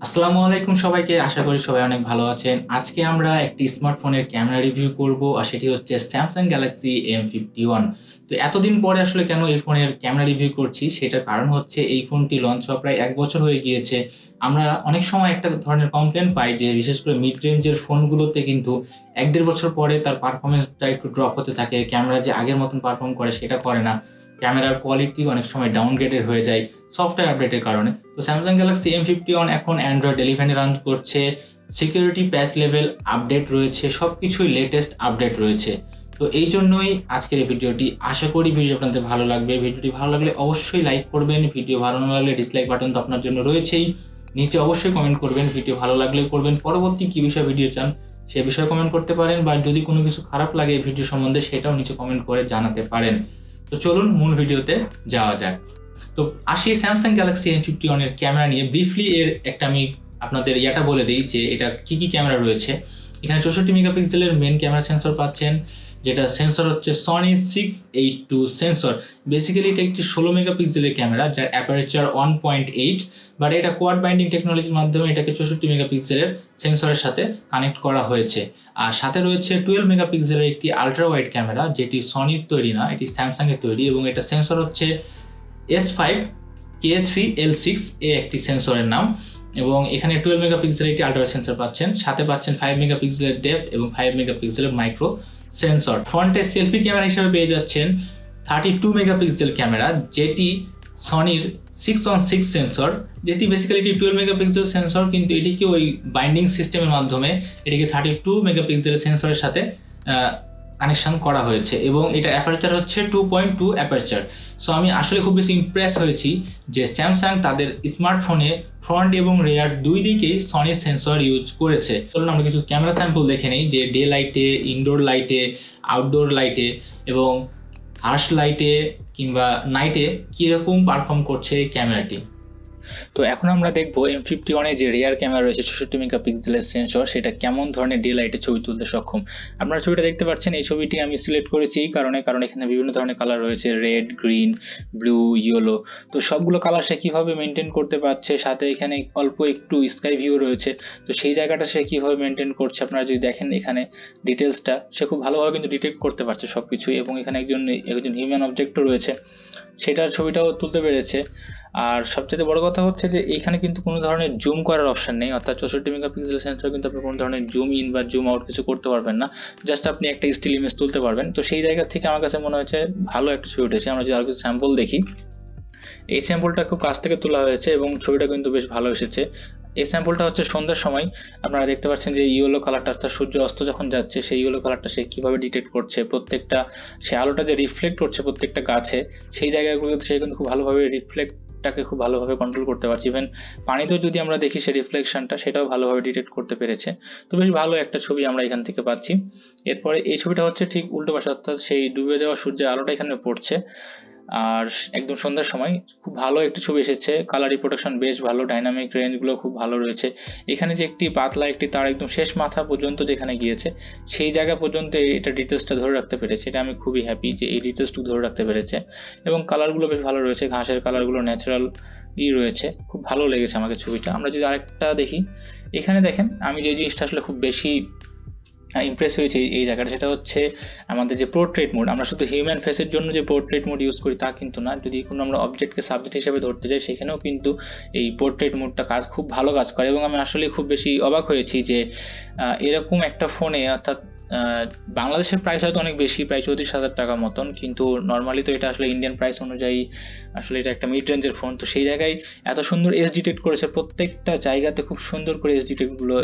আসসালামু আলাইকুম সবাইকে, আশা করি সবাই অনেক ভালো আছেন। আজকে আমরা একটি স্মার্টফোনের ক্যামেরা রিভিউ করব, আর সেটি হচ্ছে স্যামসাং গ্যালাক্সি M51। তো এতদিন পরে আসলে কেন এই ফোনের ক্যামেরা রিভিউ করছি, সেটার কারণ হচ্ছে এই ফোনটি লঞ্চ হওয়া প্রায় 1 বছর হয়ে গিয়েছে। আমরা অনেক সময় একটা ধরনের কমপ্লেন পাই যে বিশেষ করে মিড রেঞ্জের ফোনগুলোতে কিন্তু 1-1.5 বছর পরে তার পারফরমেন্সটা একটু ড্রপ হতে থাকে, ক্যামেরা যে আগের মতন পারফর্ম করে সেটা করে না, ক্যামেরার কোয়ালিটি অনেক সময় ডাউনগ্রেডেড হয়ে যায় সফটওয়্যার আপডেটের কারণে। তো স্যামসাং গ্যালাক্সি M51 এখন অ্যান্ড্রয়েড 11 রান করছে, সিকিউরিটি প্যাচ লেভেল আপডেট রয়েছে, সব কিছুই লেটেস্ট আপডেট রয়েছে। তো এই জন্যই আজকের এই ভিডিওটি। আশা করি ভিডিও আপনাদের ভালো লাগবে। ভিডিওটি ভালো লাগলে অবশ্যই লাইক করবেন, ভিডিও ভালো না লাগলে ডিসলাইক বাটন তো আপনার জন্য রয়েছেই। নিচে অবশ্যই কমেন্ট করবেন, ভিডিও ভালো লাগলে করবেন, পরবর্তী কী বিষয়ে ভিডিও চান সে বিষয়ে কমেন্ট করতে পারেন, বা যদি কোনো কিছু খারাপ লাগে এই ভিডিও সম্বন্ধে সেটাও নিচে কমেন্ট করে জানাতে পারেন। তো চলুন মূল ভিডিওতে যাওয়া যাক। তো আসি স্যামসাং গ্যালাক্সি M51 এর ক্যামেরা নিয়ে। ব্রিফলি এর একটা আমি আপনাদের ইয়াটা বলে দিই যে এটা কি কি ক্যামেরা রয়েছে। এখানে 64 মেগাপিক্সেলের মেন ক্যামেরা সেন্সর পাচ্ছেন, যেটা সেন্সর হচ্ছে সনি 682 সেন্সর। বেসিক্যালি এটা একটি 16 মেগাপিক্সেলের ক্যামেরা যার অ্যাপারেচার 1.8, বাট এটা কোয়াড বাইন্ডিং টেকনোলজির মাধ্যমে এটাকে 64 মেগাপিক্সেলের সেন্সরের সাথে কানেক্ট করা হয়েছে। আর সাথে রয়েছে 12 মেগাপিক্সেলের একটি আলট্রা ওয়াইড ক্যামেরা, যেটি সনির তৈরি না, এটি স্যামসাংয়ের তৈরি, এবং এটা সেন্সর হচ্ছে S5K3L6 এ একটি সেন্সরের নাম। এবং এখানে 12 মেগাপিক্সেলের একটি আলট্রা সেন্সর পাচ্ছেন, সাথে পাচ্ছেন 5 মেগাপিক্সেলের ডেপথ এবং 5 মেগাপিক্সেলের মাইক্রো সেন্সর। ফ্রন্টে সেলফি ক্যামেরা হিসেবে পেয়ে যাচ্ছেন 32 মেগাপিক্সেল ক্যামেরা, যেটি সনির 616 সেন্সর, যেটি বেসিক্যালি এটি 12 মেগাপিক্সেল সেন্সর, কিন্তু এটিকে ওই বাইন্ডিং সিস্টেমের মাধ্যমে এটিকে 32 মেগাপিক্সেল সেন্সরের সাথে কানেকশন করা হয়েছে, এবং এটা অ্যাপারচার হচ্ছে 2.2 অ্যাপারচার। সো আমি আসলে খুব বেশি ইমপ্রেস হয়েছি যে স্যামসাং তাদের স্মার্টফোনে ফ্রন্ট এবং রেয়ার দুই দিকেই সনির সেন্সর ইউজ করেছে। চলুন আমরা কিছু ক্যামেরা স্যাম্পল দেখে নেই যে ডে লাইটে, ইনডোর লাইটে, আউটডোর লাইটে এবং হার্শ লাইটে কিংবা নাইটে কীরকম পারফর্ম করছে এই ক্যামেরাটি। তো এখন আমরা দেখবো M51 যে রিয়ার ক্যামেরা রয়েছে 64 মেগাপিক্সেলের সেন্সর, সেটা কেমন ধরনের ডে লাইটে ছবি তুলতে সক্ষম। আপনারা ছবিটা দেখতে পাচ্ছেন, এই ছবিটি আমি সিলেক্ট করেছি এই কারণে, কারণ এখানে বিভিন্ন ধরনের কালার রয়েছে, রেড, গ্রিন, ব্লু, ইয়েলো। তো সবগুলো কালার সে কীভাবে মেনটেন করতে পারছে, সাথে এখানে অল্প একটু স্কাই ভিউ রয়েছে, তো সেই জায়গাটা সে কীভাবে মেনটেন করছে আপনারা যদি দেখেন এখানে ডিটেলসটা, সে খুব ভালোভাবে কিন্তু ডিটেক্ট করতে পারছে সব কিছুই। এবং এখানে একজন হিউম্যান অবজেক্টও রয়েছে, সেটার ছবিটাও তুলতে পেরেছে। আর সবচেয়ে বড় কথা হচ্ছে যে এখানে কিন্তু কোনো ধরনের জুম করার অপশন নেই, অর্থাৎ 64 মেগাপিক্সেল সেন্সর কিন্তু আপনি কোনো ধরনের জুম ইন বা জুম আউট কিছু করতে পারবেন না, জাস্ট আপনি একটা স্টিল ইমেজ তুলতে পারবেন। তো সেই জায়গা থেকে আমার কাছে মনে হয়েছে ভালো একটা ছবি উঠেছে। আমরা যদি আর কিছু স্যাম্পল দেখি, এই স্যাম্পলটা খুব কাছ থেকে তোলা হয়েছে এবং ছবিটা কিন্তু বেশ ভালো এসেছে। এই স্যাম্পলটা হচ্ছে সন্ধ্যার সময়, আপনারা দেখতে পাচ্ছেন যে ইয়েলো কালারটা, অর্থাৎ সূর্য অস্ত যখন যাচ্ছে সেই ইয়েলো কালারটা সে কীভাবে ডিটেক্ট করছে, প্রত্যেকটা সে আলোটা যে রিফ্লেক্ট করছে প্রত্যেকটা গাছে, সেই জায়গাগুলোতে সে কিন্তু খুব ভালোভাবে রিফ্লেক্টটাকে খুব ভালোভাবে কন্ট্রোল করতে পারছে। ইভেন পানিতেও যদি আমরা দেখি সে রিফ্লেকশনটা, সেটাও ভালোভাবে ডিটেক্ট করতে পেরেছে। তো বেশ ভালো একটা ছবি আমরা এখান থেকে পাচ্ছি। এরপরে এই ছবিটা হচ্ছে ঠিক উল্টো পাশে, অর্থাৎ সেই ডুবে যাওয়া সূর্যের আলোটা এখানে পড়ছে, আর একদম সন্ধ্যার সময় খুব ভালো একটি ছবি এসেছে। কালার রিপ্রোডাকশন বেশ ভালো, ডাইনামিক রেঞ্জগুলো খুব ভালো রয়েছে। এখানে যে একটি পাতলা একটি তার একদম শেষ মাথা পর্যন্ত যেখানে গিয়েছে, সেই জায়গা পর্যন্ত এটা ডিটেলসটা ধরে রাখতে পেরেছে। এটা আমি খুবই হ্যাপি যে এই ডিটেলসটুকু ধরে রাখতে পেরেছে। এবং কালারগুলো বেশ ভালো রয়েছে, ঘাসের কালারগুলো ন্যাচারাল রয়েছে, খুব ভালো লেগেছে আমাকে ছবিটা। আমরা যদি আরেকটা দেখি, এখানে দেখেন আমি যে জিনিসটা আসলে খুব বেশি ইমপ্রেস হয়েছে এই জায়গাটা, সেটা হচ্ছে আমাদের যে পোর্ট্রেট মোড। আমরা শুধু হিউম্যান ফেসের জন্য যে পোর্ট্রেট মোড ইউজ করি তা কিন্তু না, যদি কোনো আমরা অবজেক্টকে সাবজেক্ট হিসেবে ধরতে যাই সেখানেও কিন্তু এই পোর্ট্রেট মোডটা খুব ভালো কাজ করে। এবং আমি আসলে খুব বেশি অবাক হয়েছি যে এরকম একটা ফোনে, অর্থাৎ বাংলাদেশের প্রাইস হয়তো অনেক বেশি, প্রায় 34,000 টাকা মতন, কিন্তু নর্মালি তো এটা আসলে ইন্ডিয়ান প্রাইস অনুযায়ী আসলে এটা একটা মিড রেঞ্জের ফোন। তো সেই জায়গায় এত সুন্দর এজ ডিটেক্ট করেছে, প্রত্যেকটা জায়গাতে খুব সুন্দর করে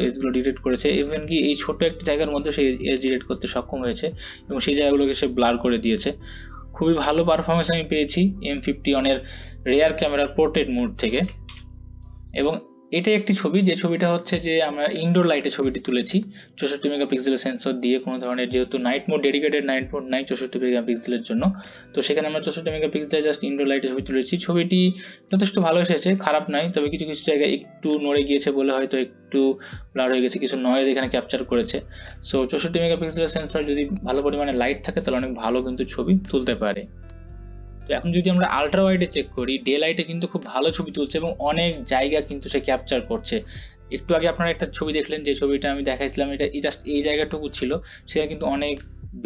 এজগুলো ডিটেক্ট করেছে। ইভেন কি এই ছোট একটা জায়গার মধ্যে সে এজ ডিটেক্ট করতে সক্ষম হয়েছে এবং সেই জায়গাগুলোকে সে ব্লার করে দিয়েছে। খুবই ভালো পারফরমেন্স আমি পেয়েছি M51 এর রেয়ার ক্যামেরার পোর্ট্রেট মোড থেকে। এবং এটাই একটি ছবি, যে ছবিটা হচ্ছে যে আমরা ইনডোর লাইটে ছবিটি তুলেছি 64 মেগাপিক্সেলের সেন্সর দিয়ে। কোনো ধরনের যেহেতু night mode, dedicated night mode নাই 64 মেগাপিক্সেলের জন্য, তো সেখানে আমরা 64 মেগাপিক্সেলের জাস্ট ইনডোর লাইটে ছবি তুলেছি। ছবিটি যথেষ্ট ভালো এসেছে, খারাপ নয়, তবে কিছু কিছু জায়গায় একটু নড়ে গিয়েছে বলে হয়তো একটু ব্লার হয়ে গেছে, কিছু নয়েজ এখানে ক্যাপচার করেছে। সো 64 মেগাপিক্সেলের সেন্সর যদি ভালো পরিমাণে লাইট থাকে তাহলে অনেক ভালো কিন্তু ছবি তুলতে পারে। তো এখন যদি আমরা আলট্রা ওয়াইডে চেক করি, ডে লাইটে কিন্তু খুব ভালো ছবি তুলছে এবং অনেক জায়গা কিন্তু সে ক্যাপচার করছে। একটু আগে আপনারা একটা ছবি দেখলেন, যে ছবিটা আমি দেখাইছিলাম, এটা জাস্ট এই জায়গাটুকু ছিল, সেটা কিন্তু অনেক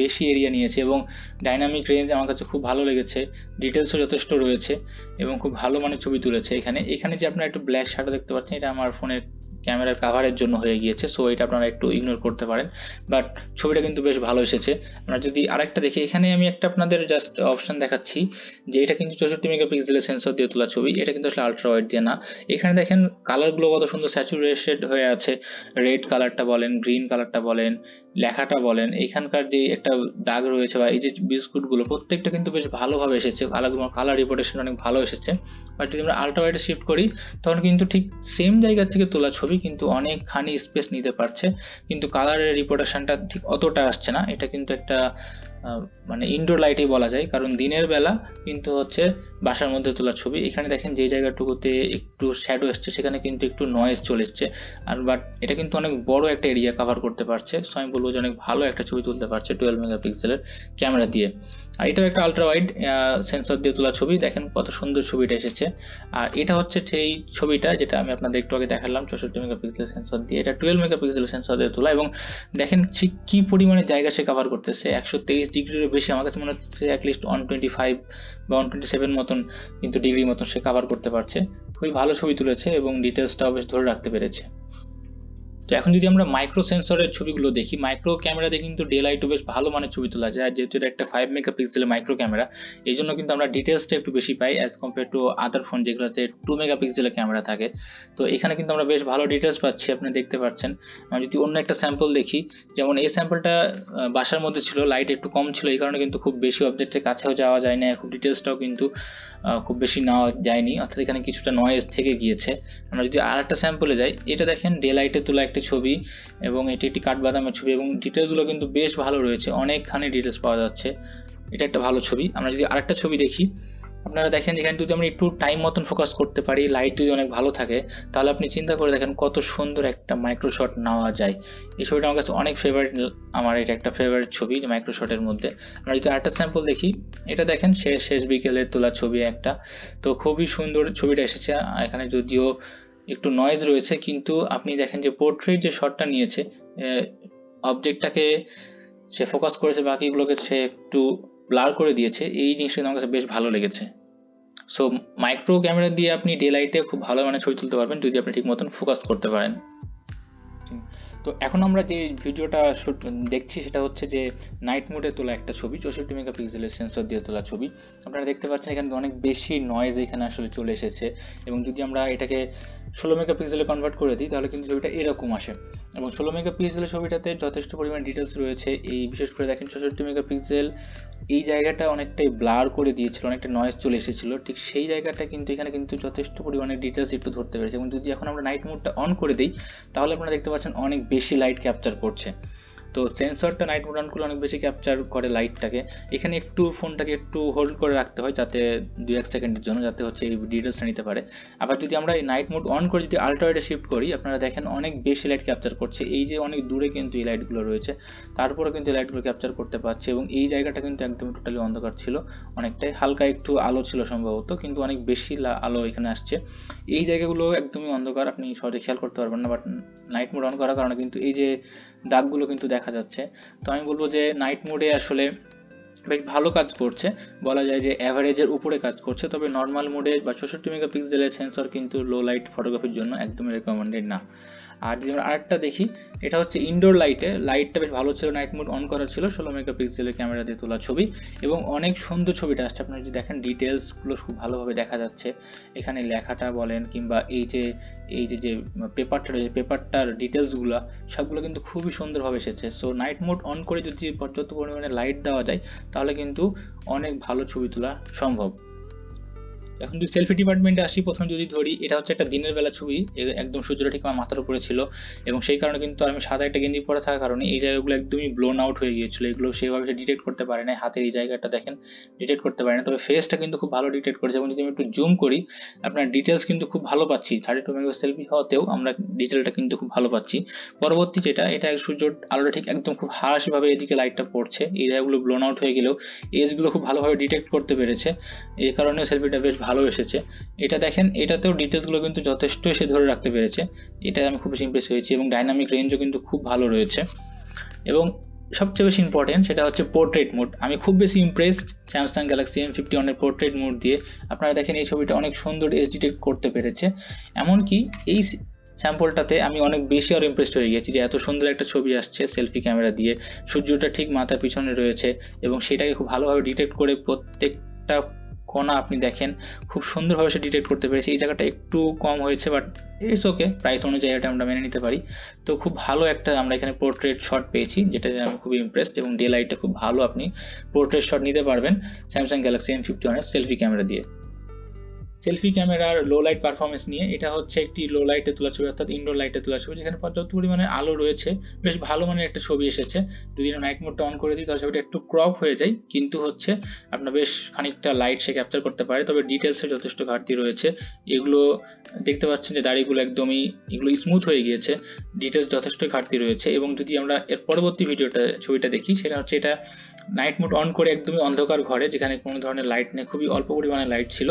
বেশি এরিয়া নিয়েছে এবং ডাইনামিক রেঞ্জ আমার কাছে খুব ভালো লেগেছে, ডিটেলসও যথেষ্ট রয়েছে এবং খুব ভালো মানের ছবি তুলেছে। এখানে যে আপনারা একটু ব্ল্যাক শ্যাডো দেখতে পাচ্ছেন, এটা আমার ফোনের ক্যামেরার কাভারের জন্য হয়ে গিয়েছে, সো এটা আপনারা একটু ইগনোর করতে পারেন, বাট ছবিটা কিন্তু বেশ ভালো এসেছে। আমরা যদি আরেকটা দেখি, এখানে আমি একটা আপনাদের জাস্ট অপশন দেখাচ্ছি যে এটা কিন্তু 64 মেগাপিক্সেলের সেন্সর দিয়ে তোলা ছবি, এটা কিন্তু আসলে আলট্রা ওয়াইড দিয়ে না। এখানে দেখেন কালারগুলো কত সুন্দর স্যাচুরেটেড হয়ে আছে, রেড কালারটা বলেন, গ্রিন কালারটা বলেন, লেখাটা বলেন, এখানকার যে একটা দাগ রয়েছে বা এই যে বিস্কুটগুলো, প্রত্যেকটা কিন্তু বেশ ভালোভাবে এসেছে, কালার রিপ্রেজেন্টেশন অনেক ভালো এসেছে। বাট যদি আমরা আলট্রা ওয়াইডে শিফট করি, তখন কিন্তু ঠিক সেম জায়গা থেকে তোলা ছবি কিন্তু অনেকখানি স্পেস নিতে পারছে, কিন্তু কালারের রিপ্রেজেন্টেশনটা ঠিক অতটা আসছে না। এটা কিন্তু একটা মানে ইনডোর লাইটেই বলা যায়, কারণ দিনের বেলা কিন্তু হচ্ছে বাসার মধ্যে তোলা ছবি। এখানে দেখেন যে জায়গাটুকুতে একটু শ্যাডো এসছে, সেখানে কিন্তু একটু নয়েজ চলে এসছে, আর বাট এটা কিন্তু অনেক বড় একটা এরিয়া কভার করতে পারছে, সো আমি বলবো যে অনেক ভালো একটা ছবি তুলতে পারছে 12 মেগাপিক্সেলের ক্যামেরা দিয়ে। আর এটাও একটা আলট্রা ওয়াইড সেন্সর দিয়ে তোলা ছবি, দেখেন কত সুন্দর ছবিটা এসেছে। আর এটা হচ্ছে সেই ছবিটা যেটা আমি আপনাদের একটু আগে দেখালাম 64 মেগাপিক্সেলের সেন্সর দিয়ে, এটা 12 মেগাপিক্সেলের সেন্সর দিয়ে তোলা, এবং দেখেন ঠিক কি পরিমাণে জায়গা সে কভার করতেছে, 123 ডিগ্রির বেশি, আমার কাছে মনে হচ্ছে অ্যাটলিস্ট 125 বা 127 মতন কিন্তু ডিগ্রি মতন সে কভার করতে পারছে। খুবই ভালো ছবি তুলেছে এবং ডিটেলসটাও বেশ ধরে রাখতে পেরেছে। তো এখন যদি আমরা মাইক্রো সেন্সরের ছবিগুলো দেখি, মাইক্রো ক্যামেরাতে কিন্তু ডে লাইটও বেশ ভালো মানের ছবি তোলা যায়, যেহেতু এটা একটা 5 মেগাপিক্সেলের মাইক্রো ক্যামেরা, এই জন্য কিন্তু আমরা ডিটেলসটা একটু বেশি পাই as compare to other phone যেগুলোতে 2 মেগাপিক্সেলের ক্যামেরা থাকে। তো এখানে কিন্তু আমরা বেশ ভালো ডিটেলস পাচ্ছি, আপনি দেখতে পাচ্ছেন। আমরা যদি অন্য একটা স্যাম্পল দেখি, যেমন এই স্যাম্পলটা বাসার মধ্যে ছিল, লাইট একটু কম ছিল, এই কারণে কিন্তু খুব বেশি অবজেক্টের কাছেও যাওয়া যায় না, খুব ডিটেলসটাও কিন্তু খুব বেশি নেওয়া যায়নি, অর্থাৎ এখানে কিছুটা নয়েজ থেকে গিয়েছে। আমরা যদি আর একটা স্যাম্পলে যাই, এটা দেখেন ডে লাইটে তোলা একটা ছবি এবং এটি একটি কাঠবাদামের ছবি এবং ডিটেলসগুলো কিন্তু বেশ ভালো রয়েছে, অনেকখানি ডিটেলস পাওয়া যাচ্ছে, এটা একটা ভালো ছবি। আমরা যদি আরেকটা ছবি দেখি, আপনারা দেখেন এখানে যদি আমরা একটু টাইম মতন ফোকাস করতে পারি, লাইট যদি অনেক ভালো থাকে, তাহলে আপনি চিন্তা করে দেখেন কত সুন্দর একটা মাইক্রোশট নেওয়া যায়। এই ছবিটা আমার কাছে অনেক ফেভারিট, আমার এটা একটা ফেভারিট ছবি যে মাইক্রোশটের মধ্যে। আমরা যদি আরেকটা স্যাম্পল দেখি, এটা দেখেন শেষ বিকেলে তোলা ছবি একটা, তো খুবই সুন্দর ছবিটা এসেছে। এখানে যদিও একটু নয়েজ রয়েছে, কিন্তু আপনি দেখেন যে পোর্ট্রেট যে শটটা নিয়েছে, অবজেক্টটাকে সে ফোকাস করেছে, বাকিগুলোকে সে একটু ব্লার করে দিয়েছে, এই জিনিসটা আমার কাছে বেশ ভালো লেগেছে। সো মাইক্রো ক্যামেরা দিয়ে আপনি ডে লাইটে খুব ভালো মানের ছবি তুলতে পারবেন যদি আপনি ঠিক মতন ফোকাস করতে পারেন। তো এখন আমরা যে ভিডিওটা দেখছি সেটা হচ্ছে যে নাইট মোডে তোলা একটা ছবি, 64 মেগাপিক্সেলের সেন্সর দিয়ে তোলা ছবি। আপনারা দেখতে পাচ্ছেন এখানে অনেক বেশি নয়েজ এখানে আসলে চলে এসেছে, এবং যদি আমরা এটাকে 16 মেগাপিক্সেলে কনভার্ট করে দিই তাহলে কিন্তু ছবিটা এরকম আসে, এবং 16 মেগাপিক্সেলের ছবিটাতে যথেষ্ট পরিমাণ ডিটেলস রয়েছে। এই বিশেষ করে দেখেন 64 মেগাপিক্সেল এই জায়গাটা অনেকটাই ব্লার করে দিয়েছিল, অনেকটা নয়েজ চলে এসেছিল, ঠিক সেই জায়গাটা কিন্তু এখানে কিন্তু যথেষ্ট পরিমাণে ডিটেলস একটু ধরতে পেরেছে। এবং যদি এখন আমরা নাইট মোডটা অন করে দিই তাহলে আপনারা দেখতে পাচ্ছেন অনেক বেশি লাইট ক্যাপচার করছে। তো সেন্সরটা নাইট মোড অন করলে অনেক বেশি ক্যাপচার করে লাইটটাকে, এখানে একটু ফোনটাকে একটু হোল্ড করে রাখতে হয় যাতে 2-1 সেকেন্ডের জন্য, যাতে হচ্ছে এই ডিটেলসটা নিতে পারে। আবার যদি আমরা এই নাইট মোড অন করে যদি আলট্রা ওয়াইডে শিফট করি, আপনারা দেখেন অনেক বেশি লাইট ক্যাপচার করছে, এই যে অনেক দূরে কিন্তু এই লাইটগুলো রয়েছে, তারপরে কিন্তু এই লাইটগুলো ক্যাপচার করতে পারছে, এবং এই জায়গাটা কিন্তু একদম টোটালি অন্ধকার ছিল, অনেকটাই হালকা একটু আলো ছিল সম্ভবত, কিন্তু অনেক বেশি আলো এখানে আসছে। এই জায়গাগুলো একদমই অন্ধকার, আপনি সহজে খেয়াল করতে পারবেন না, বাট নাইট মোড অন করার কারণে কিন্তু এই যে দাগগুলো কিন্তু দেখা যাচ্ছে। তো আমি বলবো যে নাইট মোডে আসলে বেশ ভালো কাজ করছে, বলা যায় যে অ্যাভারেজের উপরে কাজ করছে, তবে নর্মাল মোডে বা 64 মেগাপিক্সেলের সেন্সর কিন্তু লো লাইট ফটোগ্রাফির জন্য একদমই রেকমেন্ডেড না। আর যদি আমরা আরেকটা দেখি, এটা হচ্ছে ইনডোর লাইটটা বেশ ভালো ছিল, নাইট মোড অন করা ছিল, 16 মেগাপিক্সেলের ক্যামেরা দিয়ে তোলা ছবি এবং অনেক সুন্দর ছবিটা আসছে। আপনারা যদি দেখেন ডিটেলসগুলো খুব ভালোভাবে দেখা যাচ্ছে, এখানে লেখাটা বলেন কিংবা এই যে পেপারটা রয়েছে, পেপারটার ডিটেলসগুলো সবগুলো কিন্তু খুবই সুন্দরভাবে এসেছে। সো নাইট মোড অন করে যদি পর্যাপ্ত পরিমাণে লাইট দেওয়া যায় তাহলে কিন্তু অনেক ভালো ছবি তোলা সম্ভব। এখন যদি সেলফি ডিপার্টমেন্টে আসি, প্রথমে যদি ধরি, এটা হচ্ছে একটা দিনের বেলা ছবি, একদম সূর্যটা ঠিক আমার মাথার উপরে ছিল, এবং সেই কারণে কিন্তু আমি সাদা একটা গেঞ্জি পরে থাকার কারণে এই জায়গাগুলো একদমই ব্লোন আউট হয়ে গিয়েছিল, এগুলো সেভাবে ডিটেক্ট করতে পারে না, হাতের এই জায়গাটা দেখেন ডিটেক্ট করতে পারে না, তবে ফেসটা কিন্তু খুব ভালো ডিটেক্ট করেছে। এবং যদি আমি একটু জুম করি, আপনার ডিটেলস কিন্তু খুব ভালো পাচ্ছি, 32 মেগা সেলফি হওয়াতেও আমরা ডিটেলটা কিন্তু খুব ভালো পাচ্ছি। পরবর্তী এটা সূর্য আলোটা ঠিক একদম খুব হাসিভাবে এদিকে লাইটটা পড়ছে, এই জায়গাগুলো ব্লোন আউট হয়ে গেলেও এজগুলো খুব ভালোভাবে ডিটেক্ট করতে পেরেছে, এই কারণে সেলফিটা বেশ ভালো এসেছে। এটা দেখেন, এটাতেও ডিটেলসগুলো কিন্তু যথেষ্ট সে ধরে রাখতে পেরেছে, এটা আমি খুব বেশি ইমপ্রেস হয়েছি। এবং ডাইনামিক রেঞ্জও কিন্তু খুব ভালো রয়েছে। এবং সবচেয়ে বেশি ইম্পর্টেন্ট সেটা হচ্ছে পোর্ট্রেট মোড। আমি খুব বেশি ইমপ্রেসড স্যামসাং গ্যালাক্সি M51 এর পোর্ট্রেট মোড দিয়ে। আপনারা দেখেন এই ছবিটা অনেক সুন্দর এজ ডিটেক্ট করতে পেরেছে। এমনকি এই স্যাম্পলটাতে আমি অনেক বেশি আর ইমপ্রেসড হয়ে গেছি যে এত সুন্দর একটা ছবি আসছে সেলফি ক্যামেরা দিয়ে, সূর্যটা ঠিক মাথার পিছনে রয়েছে এবং সেটাকে খুব ভালোভাবে ডিটেক্ট করে প্রত্যেকটা কোণা আপনি দেখেন খুব সুন্দরভাবে সে ডিটেক্ট করতে পেরেছে। এই জায়গাটা একটু কম হয়েছে, বাট ইটস ওকে, প্রাইস অনুযায়ী এটা আমরা মেনে নিতে পারি। তো খুব ভালো একটা আমরা এখানে পোর্ট্রেট শট পেয়েছি, যেটা আমি খুবই ইমপ্রেসড। এবং ডে লাইটে খুব ভালো আপনি পোর্ট্রেট শট নিতে পারবেন স্যামসাং গ্যালাক্সি M51 এর সেলফি ক্যামেরা দিয়ে। সেলফি ক্যামেরার লো লাইট পারফরমেন্স নিয়ে, এটা হচ্ছে একটি লো লাইটে তোলা ছবি, অর্থাৎ ইনডোর লাইটে তোলা ছবি, যেখানে পর্যাপ্ত পরিমাণে আলো রয়েছে, বেশ ভালো মানের একটা ছবি এসেছে। যদি নাইট মোডটা অন করে দিই তাহলে ছবিটা একটু ক্রপ হয়ে যায়, কিন্তু হচ্ছে আপনার বেশ খানিকটা লাইট সে ক্যাপচার করতে পারে। তবে ডিটেলসে যথেষ্ট ঘাটতি রয়েছে। এগুলো দেখতে পাচ্ছেন যে দাড়িগুলো একদমই এগুলো স্মুথ হয়ে গিয়েছে, ডিটেলস যথেষ্ট ঘাটতি রয়েছে। এবং যদি আমরা এর পরবর্তী ছবিটা দেখি, সেটা হচ্ছে এটা নাইট মোড অন করে একদমই অন্ধকার ঘরে, যেখানে কোনো ধরনের লাইট নেই, খুবই অল্প পরিমাণে লাইট ছিল,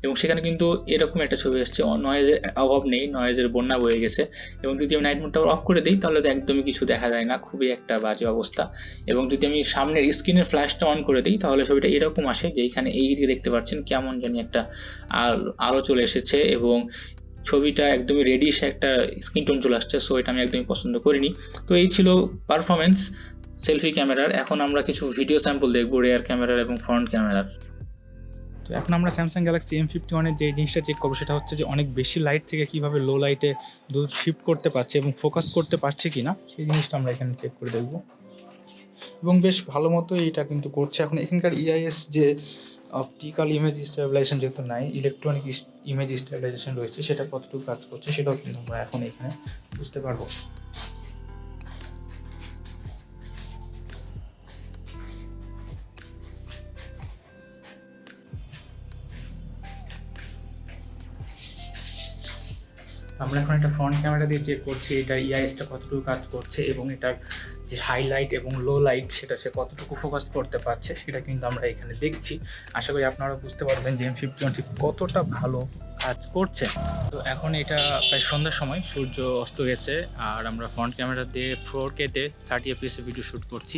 এবং সেখানে কিন্তু এরকম একটা ছবি এসছে, নয়েজের অভাব নেই, নয়েজের বন্যা বয়ে গেছে। এবং যদি আমি নাইট মোডটা অফ করে দিই তাহলে তো একদমই কিছু দেখা যায় না, খুবই একটা বাজে অবস্থা। এবং যদি আমি সামনের স্ক্রিনের ফ্ল্যাশটা অন করে দিই তাহলে ছবিটা এরকম আসে, যে এখানে এই দিকে দেখতে পাচ্ছেন কেমন জানি একটা আলো চলে এসেছে এবং ছবিটা একদমই রেডিশ একটা স্কিন টোন চলে আসছে। সো এটা আমি একদমই পছন্দ করিনি। তো এই ছিল পারফরমেন্স সেলফি ক্যামেরার। এখন আমরা কিছু ভিডিও স্যাম্পল দেখবো রেয়ার ক্যামেরার এবং ফ্রন্ট ক্যামেরার। তো এখন আমরা স্যামসাং গ্যালাক্সি M51 এর যে জিনিসটা চেক করবো সেটা হচ্ছে যে অনেক বেশি লাইট থেকে কিভাবে লো লাইটে দ্রুত শিফট করতে পারছে এবং ফোকাস করতে পারছে কিনা সেই জিনিসটা আমরা এখানে চেক করে দেখবো। এবং বেশ ভালো মতো এটা কিন্তু করছে। এখন এখানকার EIS যে অপটিক্যাল ইমেজ স্টেবিলাইজেশন যেহেতু নাই, ইলেকট্রনিক ইমেজ স্টেবিলাইজেশন রয়েছে, সেটা কতটুকু কাজ করছে সেটাও কিন্তু আমরা এখন এখানে বুঝতে পারবো। আমরা এখন একটা ফ্রন্ট ক্যামেরা দিয়ে চেক করছি এটার EISটা কতটুকু কাজ করছে এবং এটার যে হাইলাইট এবং লো লাইট সেটা সে কতটুকু ফোকাস করতে পারছে সেটা কিন্তু আমরা এখানে দেখছি। আশা করি আপনারা বুঝতে পারবেন যে M51 কতটা ভালো কাজ করছে। তো এখন এটা প্রায় সন্ধ্যার সময়, সূর্য অস্ত গেছে, আর আমরা ফ্রন্ট ক্যামেরা দিয়ে 4K-তে 30 fps ভিডিও শ্যুট করছি।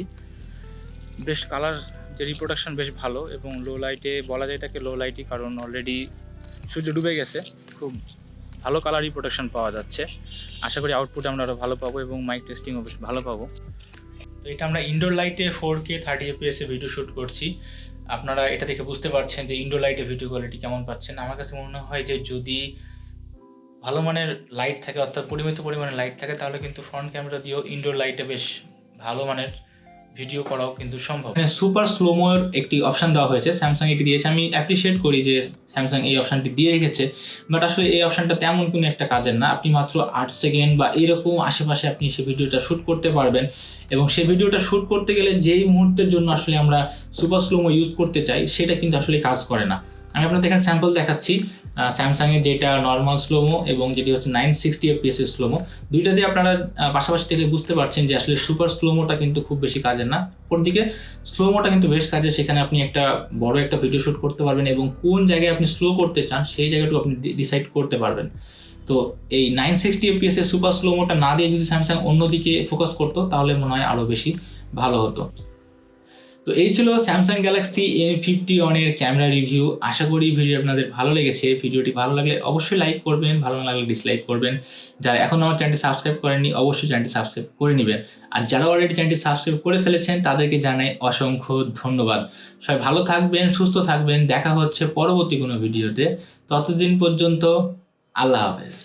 বেশ কালার যে রিপ্রোডাকশন বেশ ভালো, এবং লো লাইটে বলা যায় এটাকে লো লাইটই, কারণ অলরেডি সূর্য ডুবে গেছে, খুব ভালো কালার রিপ্রোডাকশন পাওয়া যাচ্ছে। আশা করি আউটপুট আমরা আরও ভালো পাবো এবং মাইক টেস্টিংও বেশ ভালো পাবো। তো এটা আমরা ইনডোর লাইটে 4K 30 fps ভিডিও শ্যুট করছি। আপনারা এটা দেখে বুঝতে পারছেন যে ইনডোর লাইটে ভিডিও কোয়ালিটি কেমন পাচ্ছেন। আমার কাছে মনে হয় যে যদি ভালো মানের লাইট থাকে, অর্থাৎ পরিমিত পরিমাণে লাইট থাকে, তাহলে কিন্তু ফ্রন্ট ক্যামেরা দিয়েও ইনডোর লাইটে বেশ ভালো মানের ভিডিও করাও কিন্তু সম্ভব। সুপার স্লোমোর একটি অপশন দেওয়া হয়েছে, স্যামসাং এটি দিয়েছে। আমি অ্যাপ্রিসিয়েট করি যে স্যামসাং এই অপশনটি দিয়ে রেখেছে, বাট আসলে এই অপশনটা তেমন কোনো একটা কাজের না। আপনি মাত্র 8 সেকেন্ড বা এরকম আশেপাশে আপনি সেই ভিডিওটা শ্যুট করতে পারবেন, এবং সেই ভিডিওটা শ্যুট করতে গেলে যেই মুহূর্তের জন্য আসলে আমরা সুপার স্লোমো ইউজ করতে চাই সেটা কিন্তু আসলে কাজ করে না। আমি আপনাদের এখানে স্যাম্পল দেখাচ্ছি স্যামসাংয়ের, যেটা নর্মাল স্লোমো এবং যেটি হচ্ছে 960 fps এর স্লোমো। দুইটাতে আপনারা পাশাপাশি থেকে বুঝতে পারছেন যে আসলে সুপার স্লোমোটা কিন্তু খুব বেশি কাজের না। ওরদিকে স্লোমোটা কিন্তু বেশ কাজের, সেখানে আপনি একটা বড় একটা ভিডিও শ্যুট করতে পারবেন এবং কোন জায়গায় আপনি স্লো করতে চান সেই জায়গাটুকু আপনি ডিসাইড করতে পারবেন। তো এই 960 fps এর সুপার স্লোমোটা না দিয়ে যদি স্যামসাং অন্যদিকে ফোকাস করতো তাহলে মনে হয় আরও বেশি ভালো হতো। তো এই ছিল স্যামসাং গ্যালাক্সি M51 এর ক্যামেরা রিভিউ। আশা করি ভিডিও আপনাদের ভালো লেগেছে। ভিডিওটি ভালো লাগলে অবশ্যই লাইক করবেন, ভালো না লাগলে ডিসলাইক করবেন। যারা এখনও আমার চ্যানেলটি সাবস্ক্রাইব করেননি অবশ্যই চ্যানেলটি সাবস্ক্রাইব করে নেবেন, আর যারা অলরেডি চ্যানেলটি সাবস্ক্রাইব করে ফেলেছেন তাদেরকে জানাই অসংখ্য ধন্যবাদ। সবাই ভালো থাকবেন, সুস্থ থাকবেন। দেখা হচ্ছে পরবর্তী কোনো ভিডিওতে। ততদিন পর্যন্ত আল্লাহ হাফেজ।